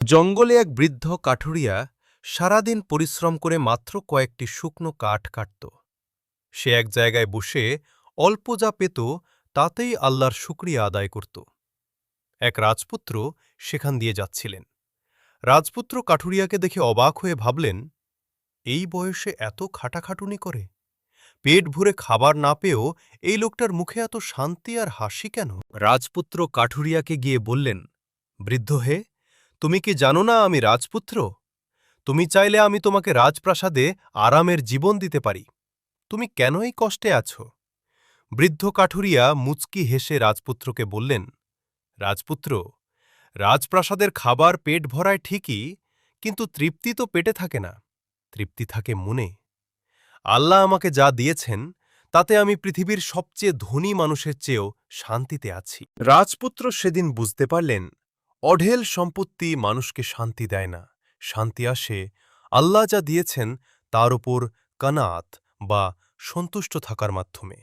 জঙ্গলে এক বৃদ্ধ কাঠুরিয়া সারাদিন পরিশ্রম করে মাত্র কয়েকটি শুকনো কাঠ কাটত। সে এক জায়গায় বসে অল্প যা পেত তাতেই আল্লাহর শুকরিয়া আদায় করত। এক রাজপুত্র সেখান দিয়ে যাচ্ছিলেন। রাজপুত্র কাঠুরিয়াকে দেখে অবাক হয়ে ভাবলেন, এই বয়সে এত খাটাখাটুনি করে, পেট ভরে খাবার না পেয়েও এই লোকটার মুখে এত শান্তি আর হাসি কেন? রাজপুত্র কাঠুরিয়াকে গিয়ে বললেন, বৃদ্ধ হে, তুমি কি জানো না আমি রাজপুত্র? তুমি চাইলে আমি তোমাকে রাজপ্রাসাদে আরামের জীবন দিতে পারি। তুমি কেন এই কষ্টে আছো? বৃদ্ধ কাঠুরিয়া মুচকি হেসে রাজপুত্রকে বললেন, রাজপুত্র, রাজপ্রাসাদের খাবার পেট ভরায় ঠিকই, কিন্তু তৃপ্তি তো পেটে থাকে না, তৃপ্তি থাকে মনে। আল্লাহ আমাকে যা দিয়েছেন তাতে আমি পৃথিবীর সবচেয়ে ধনী মানুষের চেয়েও শান্তিতে আছি। রাজপুত্র সেদিন বুঝতে পারলেন, অঢেল সম্পত্তি মানুষকে শান্তি দেয় না, শান্তি আসে আল্লাহ যা দিয়েছেন তার উপর কানাত বা সন্তুষ্ট থাকার মাধ্যমে।